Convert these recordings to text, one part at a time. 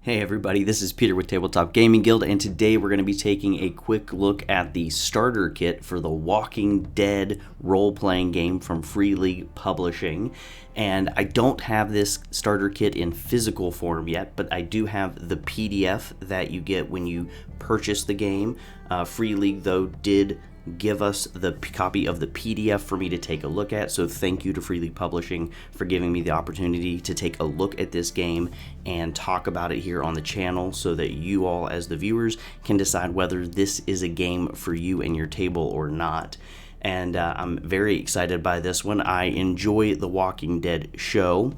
Hey everybody, this is Peter with Tabletop Gaming Guild, and today we're going to be taking a quick look at the starter kit for the Walking Dead role-playing game from Free League Publishing. And I don't have this starter kit in physical form yet, but I do have the PDF that you get when you purchase the game. Free League, though, did give us the copy of the PDF for me to take a look at, so thank you to Free League Publishing for giving me the opportunity to take a look at this game and talk about it here on the channel so that you all as the viewers can decide whether this is a game for you and your table or not. And I'm very excited by this one. I enjoy the Walking Dead show,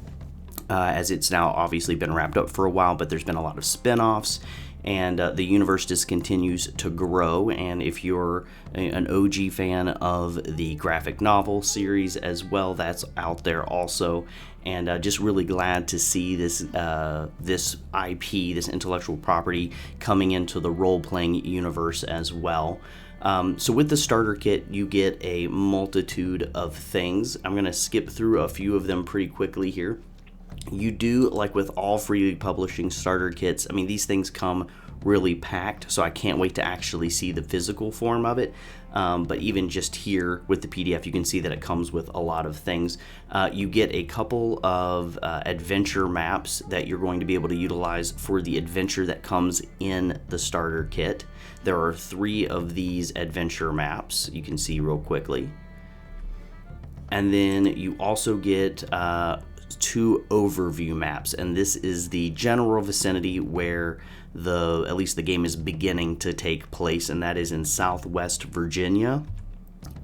as it's now obviously been wrapped up for a while, but there's been a lot of spin-offs, and the universe just continues to grow. And if you're an OG fan of the graphic novel series as well, that's out there also. And just really glad to see this this IP, this intellectual property, coming into the role-playing universe as well. So with the starter kit, you get a multitude of things. I'm going to skip through a few of them pretty quickly here. You do, like with all Free League Publishing starter kits, I mean, these things come really packed, so I can't wait to actually see the physical form of it. But even just here with the PDF, you can see that it comes with a lot of things. You get a couple of adventure maps that you're going to be able to utilize for the adventure that comes in the starter kit. There are 3 of these adventure maps you can see real quickly. And then you also get 2 overview maps, and this is the general vicinity where at least the game is beginning to take place, and that is in Southwest Virginia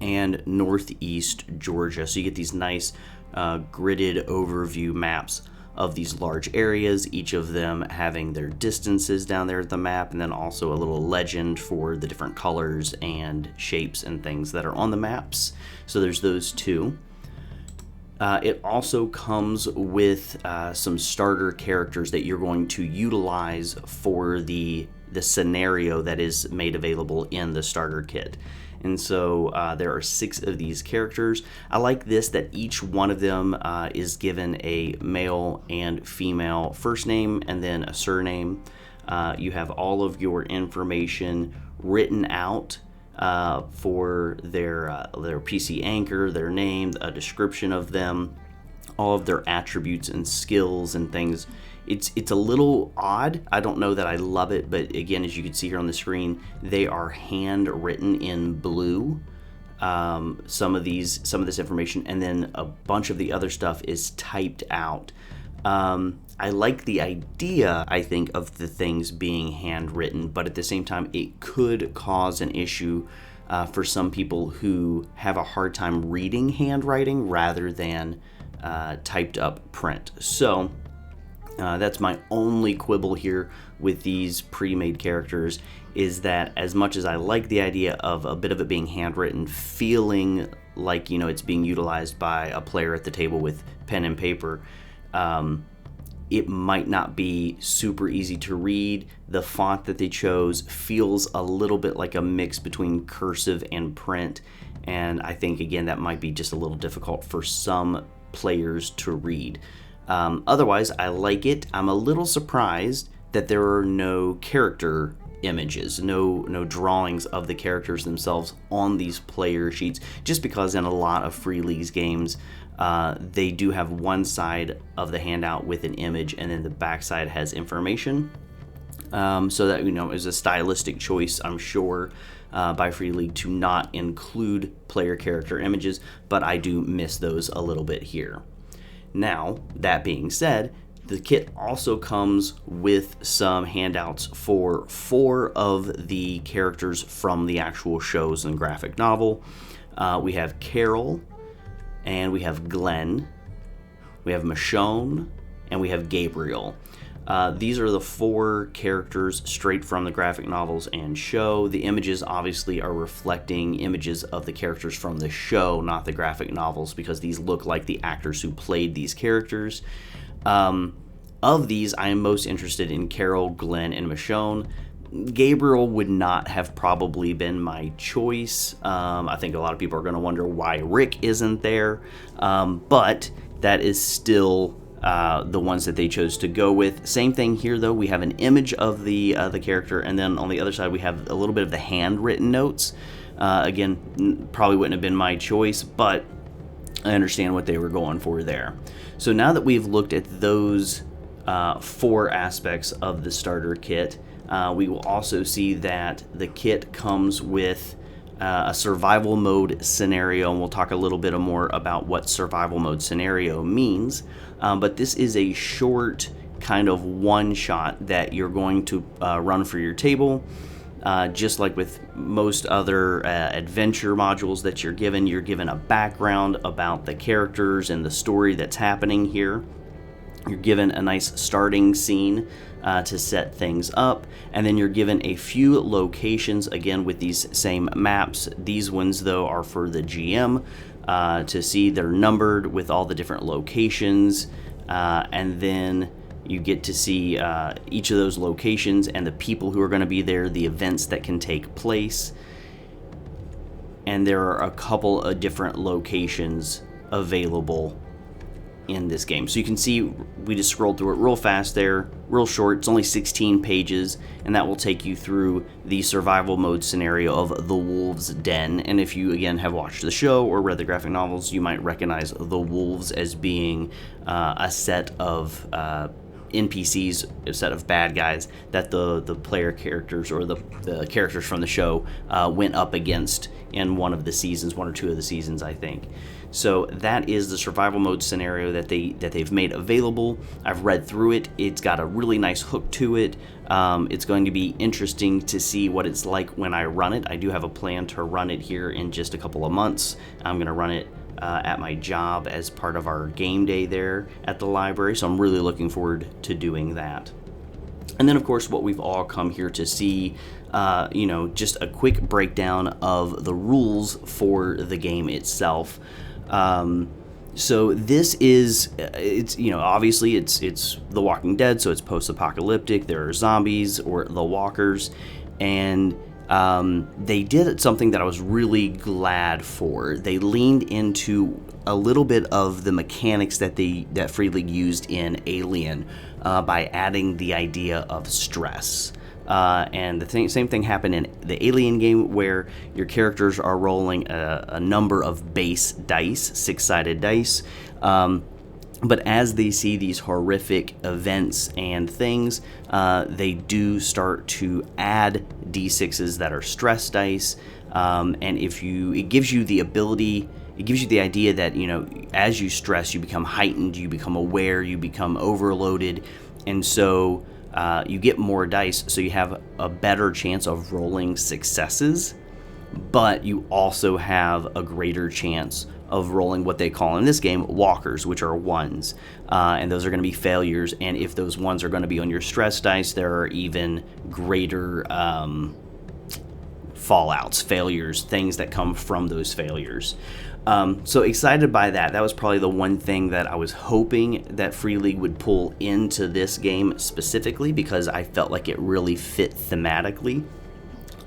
and Northeast Georgia. So you get these nice gridded overview maps of these large areas, each of them having their distances down there at the map, and then also a little legend for the different colors and shapes and things that are on the maps. So there's those 2. It also comes with some starter characters that you're going to utilize for the scenario that is made available in the starter kit. And so there are 6 of these characters. I like this, that each one of them is given a male and female first name and then a surname. You have all of your information written out for their PC anchor, their name, a description of them, all of their attributes and skills and things. It's a little odd. I don't know that I love it, but again, as you can see here on the screen, they are handwritten in blue. Some of this information, and then a bunch of the other stuff is typed out. I like the idea, I think, of the things being handwritten, but at the same time, it could cause an issue for some people who have a hard time reading handwriting rather than typed up print. So that's my only quibble here with these pre-made characters, is that as much as I like the idea of a bit of it being handwritten, feeling like, it's being utilized by a player at the table with pen and paper, it might not be super easy to read. The font that they chose feels a little bit like a mix between cursive and print, and I think, again, that might be just a little difficult for some players to read. Otherwise, I like it. I'm a little surprised that there are no character images, no drawings of the characters themselves on these player sheets, just because in a lot of Free League's games, they do have one side of the handout with an image, and then the back side has information. So that, is a stylistic choice, I'm sure, by Free League to not include player character images, but I do miss those a little bit here. Now, that being said, the kit also comes with some handouts for 4 of the characters from the actual shows and graphic novel. We have Carol, and we have Glenn, we have Michonne, and we have Gabriel. These are the 4 characters straight from the graphic novels and show. The images obviously are reflecting images of the characters from the show, not the graphic novels, because these look like the actors who played these characters. Of these, I am most interested in Carol, Glenn, and Michonne. Gabriel would not have probably been my choice. I think a lot of people are going to wonder why Rick isn't there, but that is still the ones that they chose to go with. Same thing here, though. We have an image of the character, and then on the other side we have a little bit of the handwritten notes. Again, probably wouldn't have been my choice, but I understand what they were going for there. So now that we've looked at those 4 aspects of the starter kit, we will also see that the kit comes with a survival mode scenario, and we'll talk a little bit more about what survival mode scenario means. But this is a short kind of one-shot that you're going to run for your table. Just like with most other adventure modules that you're given a background about the characters and the story that's happening here. You're given a nice starting scene to set things up, and then you're given a few locations, again with these same maps. These ones, though, are for the GM to see. They're numbered with all the different locations, and then you get to see each of those locations and the people who are going to be there, the events that can take place. And there are a couple of different locations available in this game. So you can see we just scrolled through it real fast there, real short. It's only 16 pages, and that will take you through the survival mode scenario of the Wolves' Den. And if you, again, have watched the show or read the graphic novels, you might recognize the Wolves as being a set of NPCs, a set of bad guys that the player characters or the characters from the show went up against in one of the seasons, 1 or 2 of the seasons, I think. So that is the survival mode scenario that they've made available. I've read through it. It's got a really nice hook to it. It's going to be interesting to see what it's like when I run it. I do have a plan to run it here in just a couple of months. I'm going to run it at my job as part of our game day there at the library, so I'm really looking forward to doing that. And then, of course, what we've all come here to see, just a quick breakdown of the rules for the game itself. So this is, obviously it's The Walking Dead, so it's post-apocalyptic. There are zombies or the walkers, and they did something that I was really glad for. They leaned into a little bit of the mechanics that Free League used in Alien by adding the idea of stress. And the same thing happened in the Alien game, where your characters are rolling a number of base dice, 6-sided dice. But as they see these horrific events and things, they do start to add d6s that are stress dice. And it gives you the ability, it gives you the idea that, as you stress, you become heightened, you become aware, you become overloaded. And so you get more dice, so you have a better chance of rolling successes, but you also have a greater chance of rolling what they call in this game walkers, which are ones, and those are going to be failures. And if those ones are going to be on your stress dice, there are even greater fallouts, failures, things that come from those failures. So excited by that. That was probably the one thing that I was hoping that Free League would pull into this game specifically, because I felt like it really fit thematically.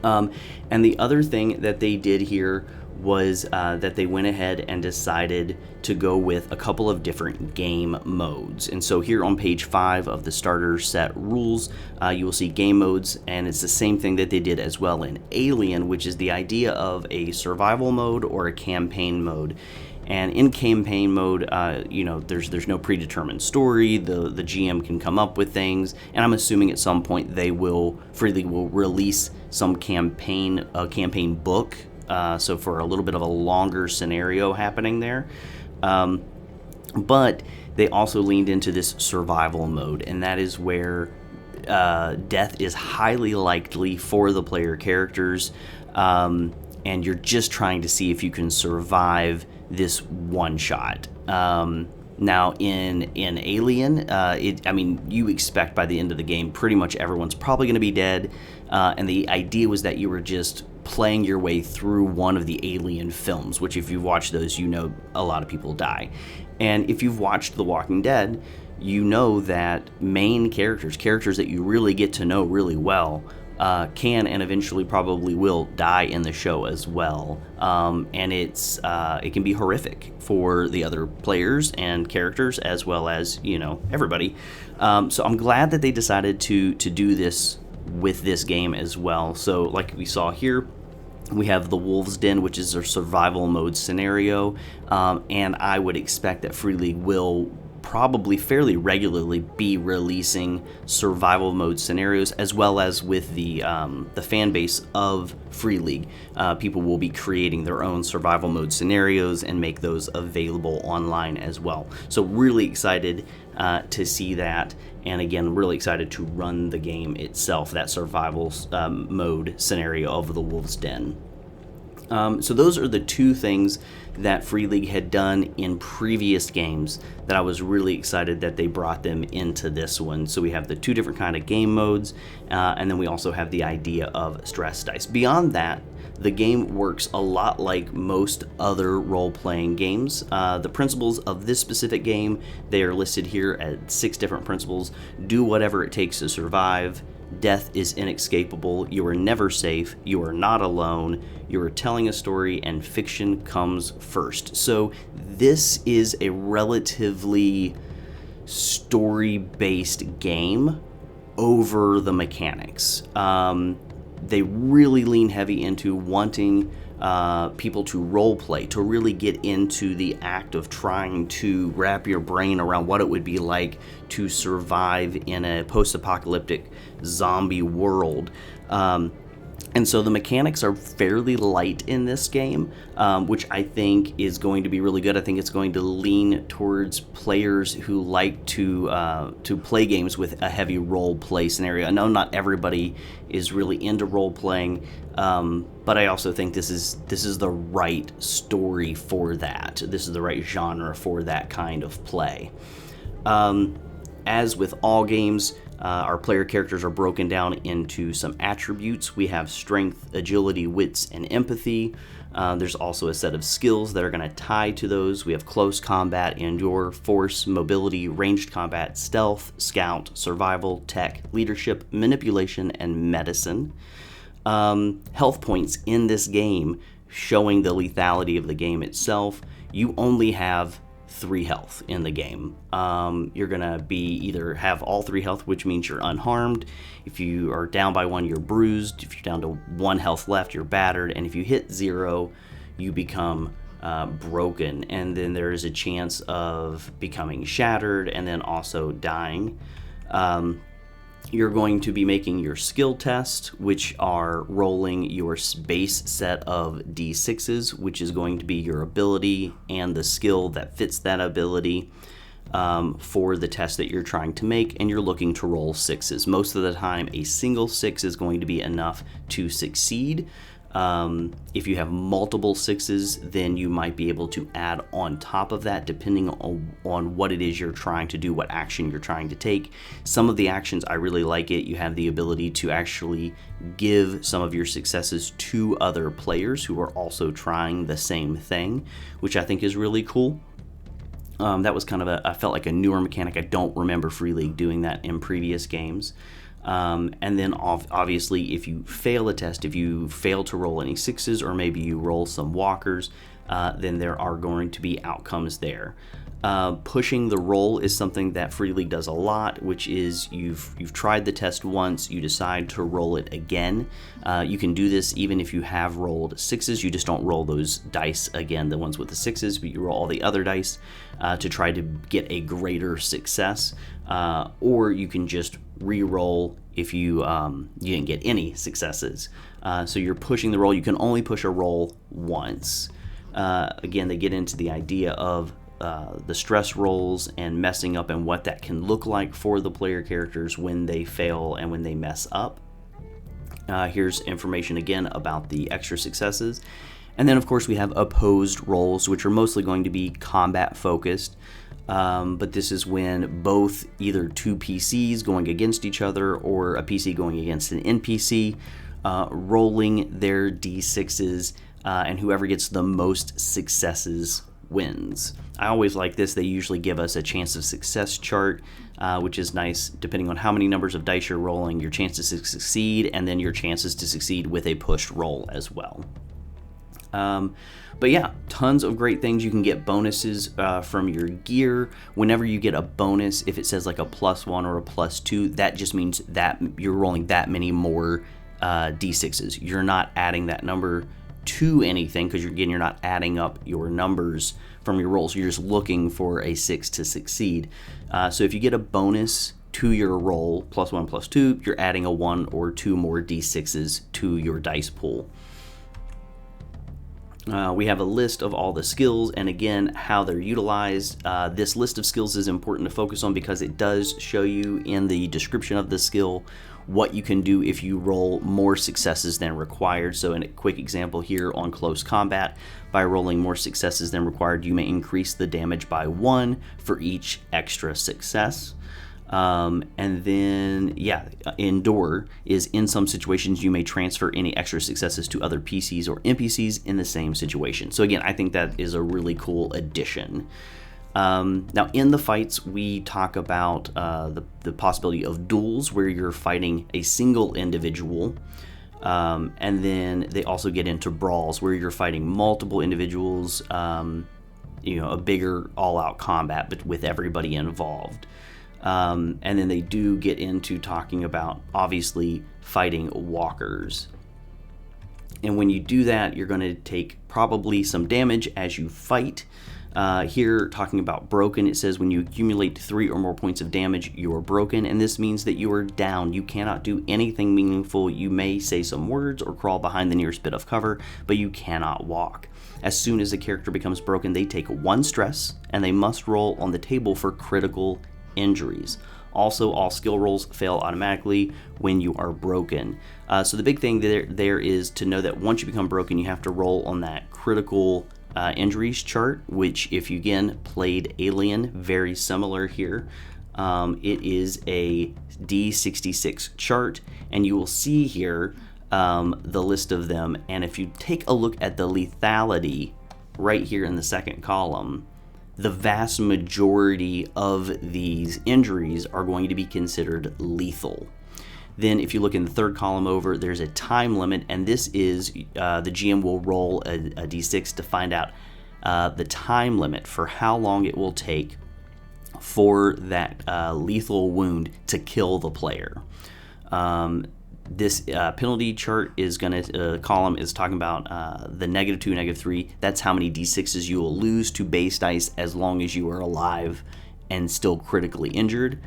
And the other thing that they did here was that they went ahead and decided to go with a couple of different game modes. And so here on page 5 of the starter set rules, you will see game modes, and it's the same thing that they did as well in Alien, which is the idea of a survival mode or a campaign mode. And in campaign mode, there's no predetermined story. The GM can come up with things, and I'm assuming at some point Free League will release some campaign book. So for a little bit of a longer scenario happening there. But they also leaned into this survival mode, and that is where death is highly likely for the player characters, and you're just trying to see if you can survive this one shot. Now in Alien, you expect by the end of the game pretty much everyone's probably going to be dead, and the idea was that you were just playing your way through one of the Alien films, which if you've watched those, a lot of people die. And if you've watched The Walking Dead, you know that main characters that you really get to know really well, can and eventually probably will die in the show as well. And it can be horrific for the other players and characters as well as, everybody. So I'm glad that they decided to do this with this game as well. So like we saw here, we have the Wolves Den, which is a survival mode scenario, and I would expect that Free League will probably fairly regularly be releasing survival mode scenarios, as well as with the fan base of Free League. People will be creating their own survival mode scenarios and make those available online as well. So really excited to see that, and again, really excited to run the game itself, that survival mode scenario of the Wolves Den. So those are the two things that Free League had done in previous games that I was really excited that they brought them into this one. So we have the two different kind of game modes, and then we also have the idea of stress dice. Beyond that, the game works a lot like most other role-playing games. The principles of this specific game, they are listed here at 6 different principles. Do whatever it takes to survive. Death is inescapable. You are never safe. You are not alone. You are telling a story, and fiction comes first. So this is a relatively story-based game over the mechanics. They really lean heavy into wanting people to role play, to really get into the act of trying to wrap your brain around what it would be like to survive in a post-apocalyptic zombie world. And so the mechanics are fairly light in this game, which I think is going to be really good. I think it's going to lean towards players who like to play games with a heavy role play scenario. I know not everybody is really into role playing, but I also think this is the right story for that. This is the right genre for that kind of play. As with all games, our player characters are broken down into some attributes. We have strength, agility, wits, and empathy. There's also a set of skills that are going to tie to those. We have close combat, endure, force, mobility, ranged combat, stealth, scout, survival, tech, leadership, manipulation, and medicine. Health points in this game, showing the lethality of the game itself. You only have 3 health in the game. You're gonna either have all 3 health, which means you're unharmed. If you are down by 1, you're bruised. If you're down to 1 health left, you're battered. And if you hit 0, you become broken. And then there is a chance of becoming shattered and then also dying. You're going to be making your skill test, which are rolling your base set of D6s, which is going to be your ability and the skill that fits that ability for the test that you're trying to make, and you're looking to roll 6s. Most of the time, a single 6 is going to be enough to succeed. If you have multiple 6s, then you might be able to add on top of that, depending on what it is you're trying to do, what action you're trying to take. Some of the actions, I really like it. You have the ability to actually give some of your successes to other players who are also trying the same thing, which I think is really cool. That was kind of I felt like a newer mechanic. I don't remember Free League doing that in previous games. And then obviously if you fail a test, if you fail to roll any 6s, or maybe you roll some walkers, then there are going to be outcomes there. Pushing the roll is something that Free League does a lot, which is you've tried the test once, you decide to roll it again. You can do this even if you have rolled 6s. You just don't roll those dice again, the ones with the 6s, but you roll all the other dice to try to get a greater success. Or you can just re-roll if you didn't get any successes. So you're pushing the roll. You can only push a roll once. Again, they get into the idea of the stress rolls and messing up and what that can look like for the player characters when they fail and when they mess up. Here's information again about the extra successes. And then of course we have opposed rolls, which are mostly going to be combat focused. But this is when both either 2 PCs going against each other or a PC going against an NPC rolling their D6s, and whoever gets the most successes wins. I always like this. They usually give us a chance of success chart, which is nice depending on how many numbers of dice you're rolling, your chances to succeed, and then your chances to succeed with a pushed roll as well. But yeah, tons of great things. You can get bonuses from your gear. Whenever you get a bonus, if it says like a +1 or a +2, that just means that you're rolling that many more d6s. You're not adding that number to anything because you're not adding up your numbers from your rolls. You're just looking for a 6 to succeed. So if you get a bonus to your roll, +1, +2, you're adding a 1 or 2 more d6s to your dice pool. We have a list of all the skills and again how they're utilized. This list of skills is important to focus on because it does show you in the description of the skill what you can do if you roll more successes than required. So in a quick example here on close combat, by rolling more successes than required, you may increase the damage by 1 for each extra success. And then, yeah, endure is in some situations you may transfer any extra successes to other PCs or NPCs in the same situation. So again, I think that is a really cool addition. Now in the fights, we talk about the possibility of duels where you're fighting a single individual. And then they also get into brawls where you're fighting multiple individuals, a bigger all-out combat but with everybody involved. And then they do get into talking about, obviously, fighting walkers. And when you do that, you're going to take probably some damage as you fight. Here, talking about broken, it says when you accumulate 3 or more points of damage, you are broken. And this means that you are down. You cannot do anything meaningful. You may say some words or crawl behind the nearest bit of cover, but you cannot walk. As soon as a character becomes broken, they take 1 stress, and they must roll on the table for critical injuries. Also, all skill rolls fail automatically when you are broken. So the big thing there is to know that once you become broken, you have to roll on that critical injuries chart, which if you again played Alien, very similar here. It is a D66 chart, and you will see here the list of them. And if you take a look at the lethality right here in the second column, the vast majority of these injuries are going to be considered lethal. Then if you look in the third column over, there's a time limit, and this is the GM will roll a d6 to find out the time limit for how long it will take for that lethal wound to kill the player. This penalty chart is going to column is talking about the -2, -3. That's how many d6s you will lose to base dice as long as you are alive and still critically injured.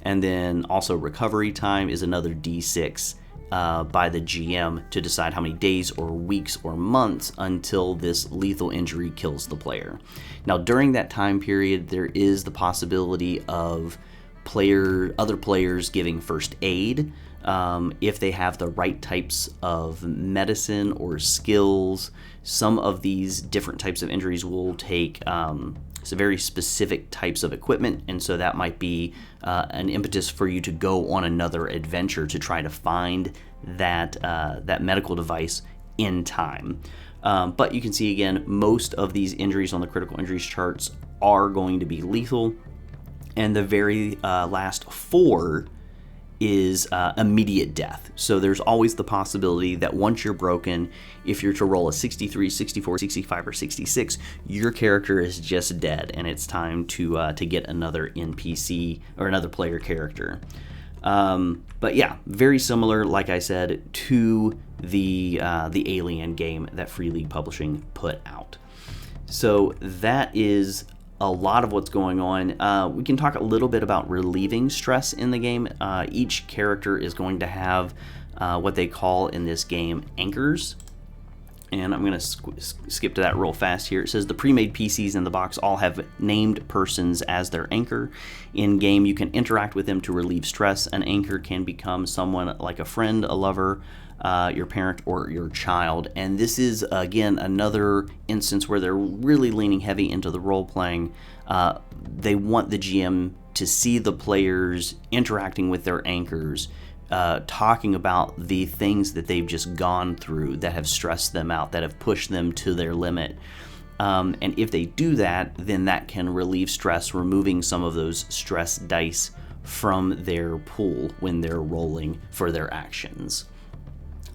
And then also recovery time is another d6 by the GM to decide how many days or weeks or months until this lethal injury kills the player. Now during that time period, there is the possibility of other players giving first aid. If they have the right types of medicine or skills. Some of these different types of injuries will take some very specific types of equipment, and so that might be an impetus for you to go on another adventure to try to find that medical device in time. But you can see again, most of these injuries on the critical injuries charts are going to be lethal, and the very last 4 is immediate death. So there's always the possibility that once you're broken, if you're to roll a 63, 64, 65, or 66, your character is just dead, and it's time to get another NPC or another player character. But yeah, very similar, like I said, to the Alien game that Free League Publishing put out. So that is a lot of what's going on. We can talk a little bit about relieving stress in the game. Each character is going to have what they call in this game anchors. And I'm going to skip to that real fast here. It says the pre-made PCs in the box all have named persons as their anchor. In game, you can interact with them to relieve stress. An anchor can become someone like a friend, a lover, your parent, or your child. And this is, again, another instance where they're really leaning heavy into the role-playing. They want the GM to see the players interacting with their anchors, talking about the things that they've just gone through that have stressed them out, that have pushed them to their limit. And if they do that, then that can relieve stress, removing some of those stress dice from their pool when they're rolling for their actions.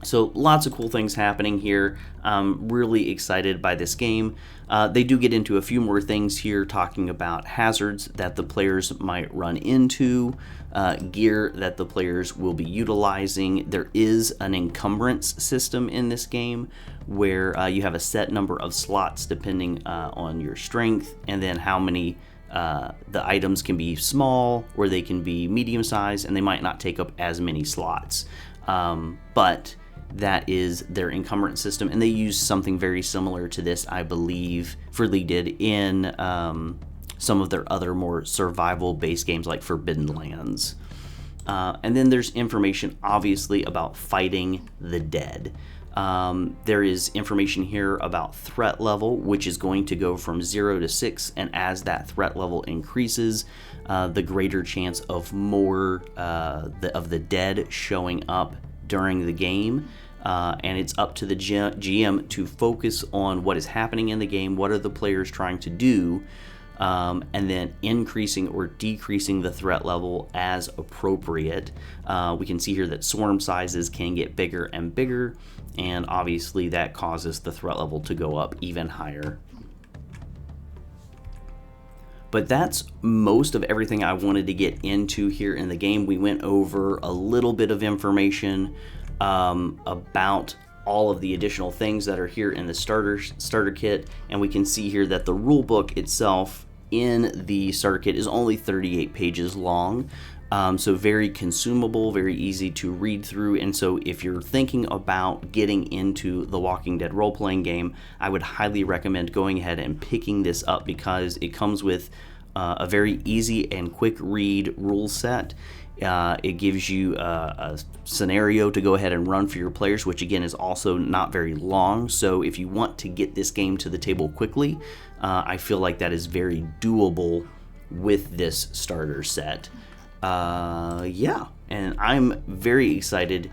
So lots of cool things happening here. I'm really excited by this game. They do get into a few more things here, talking about hazards that the players might run into, gear that the players will be utilizing. There is an encumbrance system in this game where you have a set number of slots depending on your strength, and then how many the items can be small or they can be medium sized, and they might not take up as many slots. But that is their encumbrance system, and they use something very similar to this, I believe Free League did in some of their other more survival based games like Forbidden Lands. And then there's information obviously about fighting the dead. There is information here about threat level, which is going to go from 0 to 6, and as that threat level increases, the greater chance of more of the dead showing up during the game. And it's up to the GM to focus on what is happening in the game, what are the players trying to do, and then increasing or decreasing the threat level as appropriate. We can see here that swarm sizes can get bigger and bigger, and obviously that causes the threat level to go up even higher. But that's most of everything I wanted to get into here in the game. We went over a little bit of information about all of the additional things that are here in the starter kit, and we can see here that the rule book itself in the starter kit is only 38 pages long, so very consumable, very easy to read through. And so if you're thinking about getting into the Walking Dead role-playing game, I would highly recommend going ahead and picking this up, because it comes with a very easy and quick read rule set. It gives you a scenario to go ahead and run for your players, which again is also not very long. So if you want to get this game to the table quickly, I feel like that is very doable with this starter set. Yeah, and I'm very excited,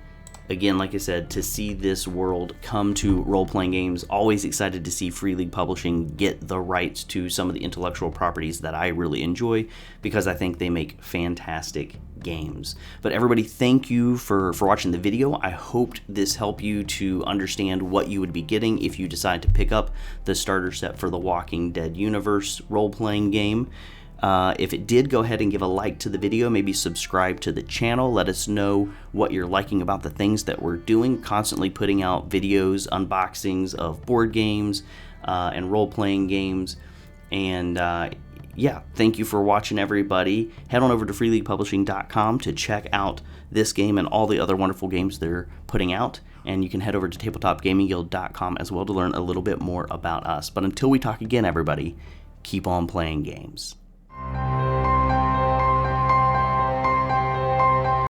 again, like I said, to see this world come to role-playing games. Always excited to see Free League Publishing get the rights to some of the intellectual properties that I really enjoy, because I think they make fantastic games. But everybody, thank you for watching the video. I hoped this helped you to understand what you would be getting if you decide to pick up the starter set for the Walking Dead universe role-playing game. If it did, go ahead and give a like to the video, maybe subscribe to the channel. Let us know what you're liking about the things that we're doing, constantly putting out videos, unboxings of board games and role-playing games. And yeah, thank you for watching, everybody. Head on over to freeleaguepublishing.com to check out this game and all the other wonderful games they're putting out. And you can head over to tabletopgamingguild.com as well to learn a little bit more about us. But until we talk again, everybody, keep on playing games.